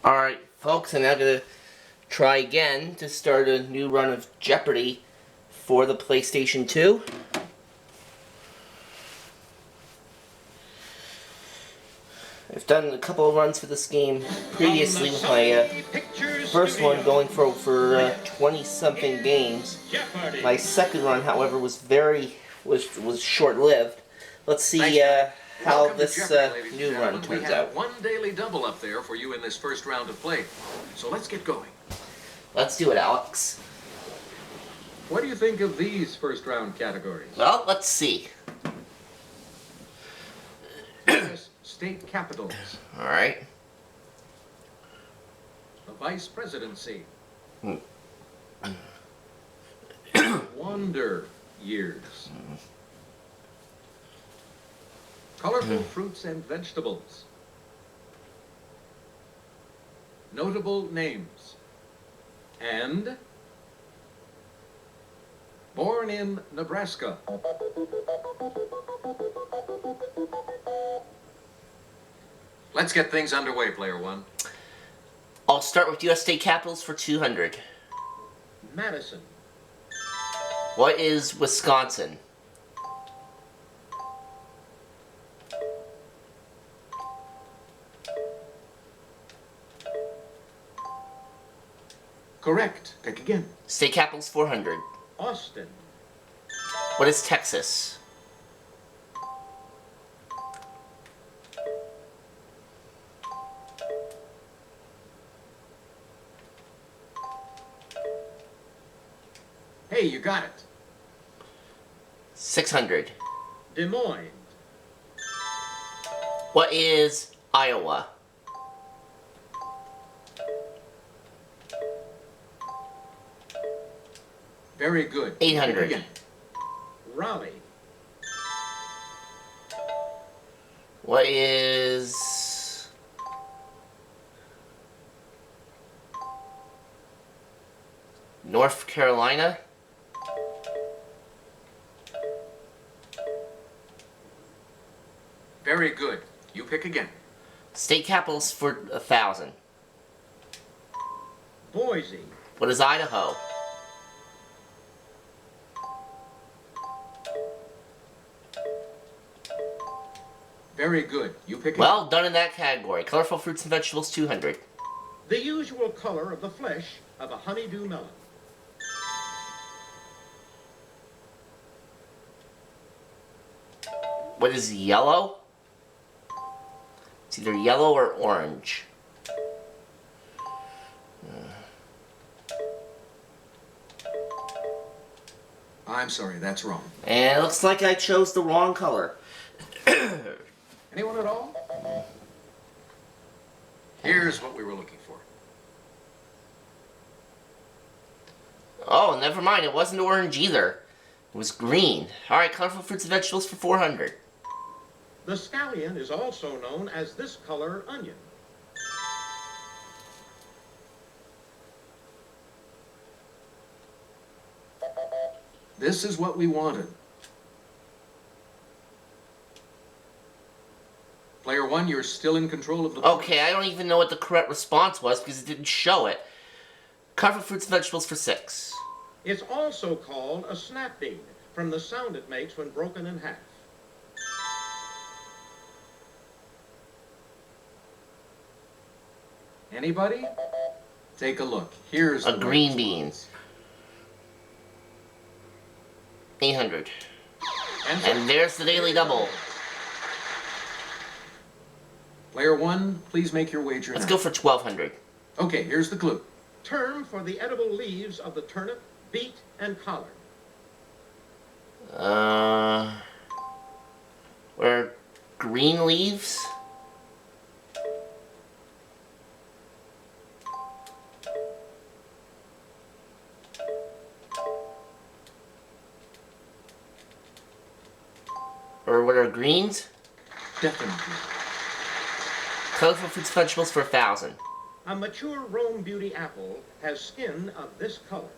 Alright, folks, I'm now going to try again to start a new run of Jeopardy for the PlayStation 2. I've done a couple of runs for this game previously with my first one going for 20-something games. My second run, however, was short-lived. Let's see how this new run turns out. One daily double up there for you in this first round of play. So let's get going. Let's do it, Alex. What do you think of these first round categories? Well, let's see. State capitals. All right. The vice presidency. Wonder years. Colorful fruits and vegetables. Notable names. And born in Nebraska. Let's get things underway, player one. I'll start with U.S. state capitals for 200. Madison. What is Wisconsin? Correct. Pick again. State capitals 400. Austin. What is Texas? Hey, you got it. 600. Des Moines. What is Iowa? Very good. 800. Raleigh. What is North Carolina? Very good. You pick again. State capitals for 1,000. Boise. What is Idaho? Very good. You pick Well done in that category. Colorful fruits and vegetables 200. The usual color of the flesh of a honeydew melon. What is yellow? It's either yellow or orange. I'm sorry, that's wrong. And it looks like I chose the wrong color. Anyone at all? Here's what we were looking for. Oh, never mind. It wasn't orange either. It was green. Alright, colorful fruits and vegetables for 400. The scallion is also known as this color onion. This is what we wanted. Player one, you're still in control of the... Okay, I don't even know what the correct response was because it didn't show it. Colorful fruits and vegetables for 6. It's also called a snap bean, from the sound it makes when broken in half. Anybody? Take a look. Here's a green bean. 800. And there's the daily double. Player one, please make your wager. Let's go for 1,200. Okay, here's the clue. Term for the edible leaves of the turnip, beet, and collard. What are green leaves? Or what are greens? Definitely. Colorful fruits and vegetables for 1,000. A mature Rome Beauty apple has skin of this color.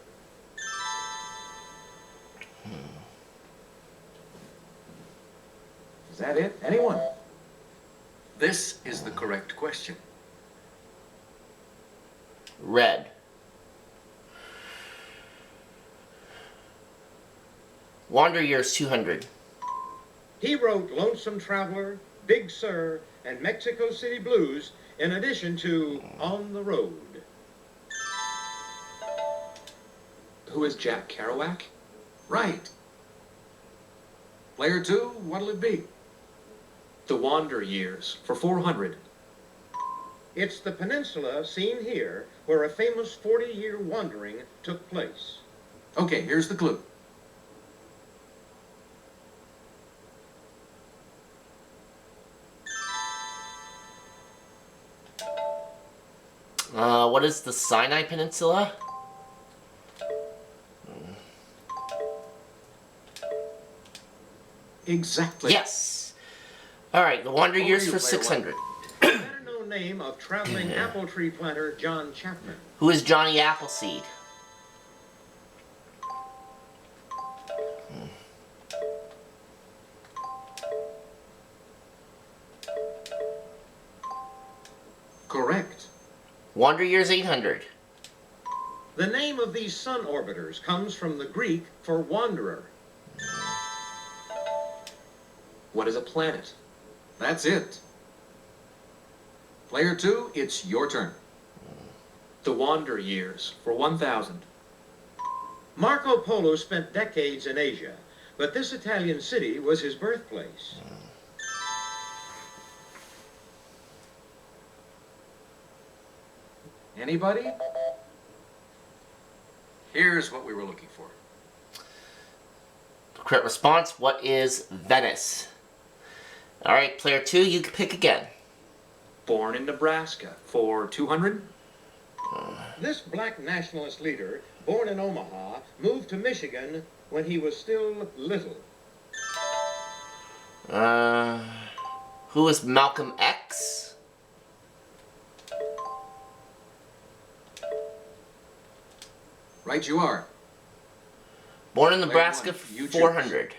Is that it? Anyone? This is the correct question. Red. Wander Years 200. He wrote Lonesome Traveler, Big Sur, and Mexico City Blues, in addition to On the Road. Who is Jack Kerouac? Right. Player 2, what'll it be? The Wander Years for 400. It's the peninsula seen here where a famous 40-year wandering took place. Okay, here's the clue. What is the Sinai Peninsula? Exactly. Yes. Alright, the Wander Years for 600. Better-known name of traveling apple tree planter John Chapman. Who is Johnny Appleseed? Correct. Wander Years 800. The name of these sun orbiters comes from the Greek for wanderer. What is a planet? That's it. Player 2, it's your turn. The Wander Years for 1,000. Marco Polo spent decades in Asia, but this Italian city was his birthplace. Anybody? Here's what we were looking for. Correct response, what is Venice? Alright, player 2, you can pick again. Born in Nebraska for 200. This black nationalist leader, born in Omaha, moved to Michigan when he was still little. Who is Malcolm X? Right you are. Born in Nebraska one, you for 400.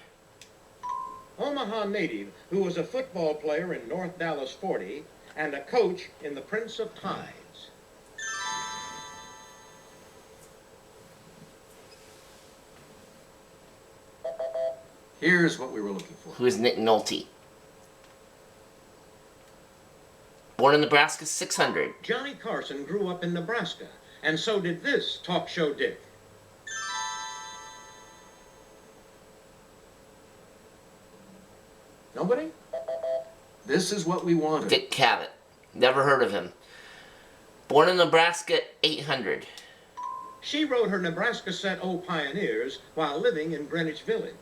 Omaha native who was a football player in North Dallas 40 and a coach in the Prince of Tides. Here's what we were looking for. Who is Nick Nolte? Born in Nebraska 600. Johnny Carson grew up in Nebraska, and so did this talk show dick. Nobody? This is what we wanted. Dick Cavett. Never heard of him. Born in Nebraska 800. She wrote her Nebraska set O Pioneers while living in Greenwich Village.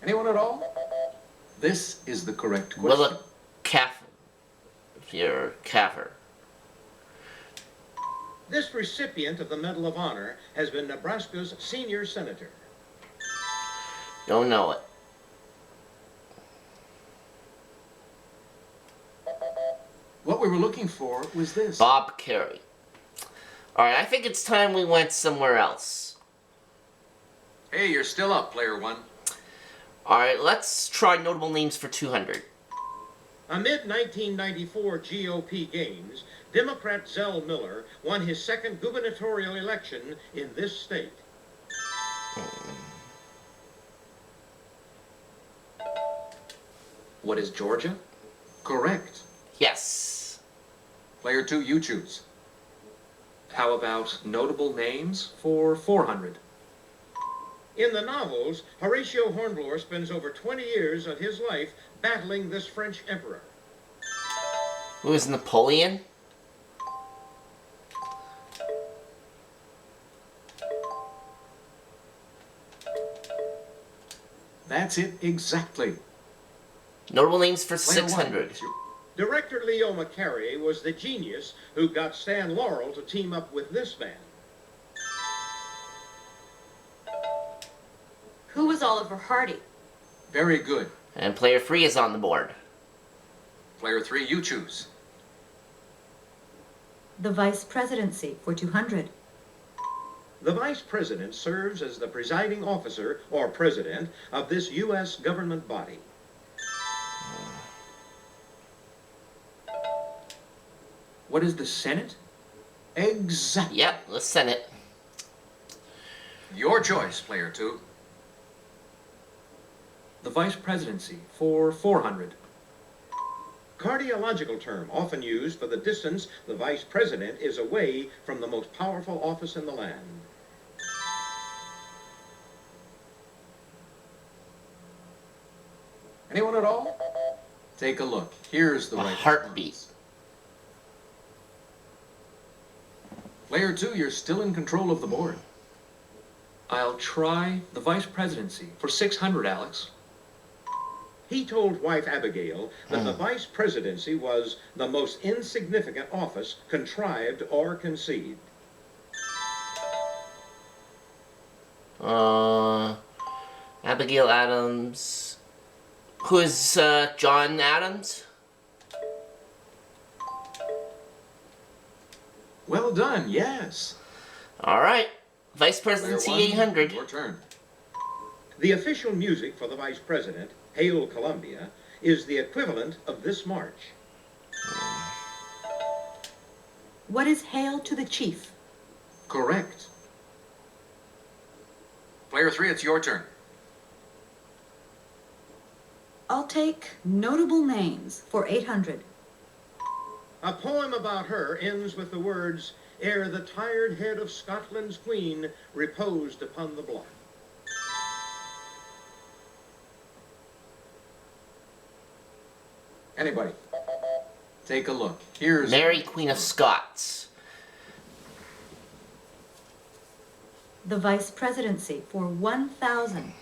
Anyone at all? This is the correct question. Willa Caffer. This recipient of the Medal of Honor has been Nebraska's senior senator. Don't know it. What we were looking for was this. Bob Carey. Alright, I think it's time we went somewhere else. Hey, you're still up, player 1. Alright, let's try notable names for 200. Amid 1994 GOP gains, Democrat Zell Miller won his second gubernatorial election in this state. What is Georgia? Correct. Yes. Player 2, you choose. How about notable names for 400? In the novels, Horatio Hornblower spends over 20 years of his life battling this French emperor. Who is Napoleon? That's it exactly. Notable names for Player 1, 600. it's your- Director Leo McCarey was the genius who got Stan Laurel to team up with this man. Who was Oliver Hardy? Very good. And player 3 is on the board. Player 3, you choose. The Vice Presidency for 200. The Vice President serves as the presiding officer or president of this U.S. government body. What is the Senate? Exactly. Yep, the Senate. Your choice, player 2. The Vice Presidency for 400. Cardiological term often used for the distance the vice president is away from the most powerful office in the land. Anyone at all? Take a look. Here's the A right heartbeat. response. Player 2, you're still in control of the board. I'll try the Vice Presidency for 600, Alex. He told wife Abigail that the vice presidency was the most insignificant office contrived or conceived. Abigail Adams. Who is John Adams? Well done, yes. Alright. Vice Player Presidency 1, 800. your turn. The official music for the vice president, Hail Columbia, is the equivalent of this march. What is Hail to the Chief? Correct. Player 3, it's your turn. I'll take Notable Names for 800. A poem about her ends with the words, "Ere the tired head of Scotland's queen reposed upon the block." Anybody? Take a look. Here's Mary, Queen of Scots. The Vice Presidency for 1,000.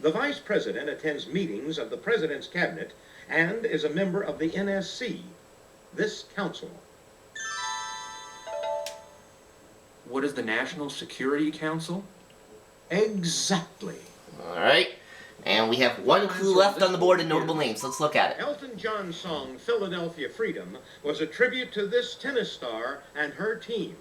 The vice president attends meetings of the president's cabinet and is a member of the NSC, this council. What is the National Security Council? Exactly. Alright. And we have one clue left on the board in notable names. Let's look at it. Elton John's song Philadelphia Freedom was a tribute to this tennis star and her team.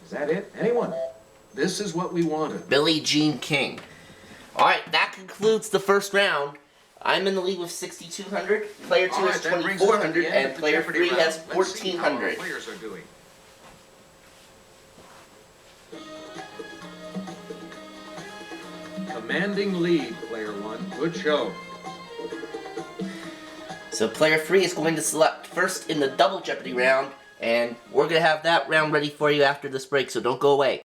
Is that it? Anyone? This is what we wanted. Billie Jean King. Alright, that concludes the first round. I'm in the lead with 6,200. Player 2 has 2,400. And player 3 has 1,400. Players are doing. Commanding lead, player 1. Good show. So player 3 is going to select first in the double Jeopardy round. And we're going to have that round ready for you after this break, so don't go away.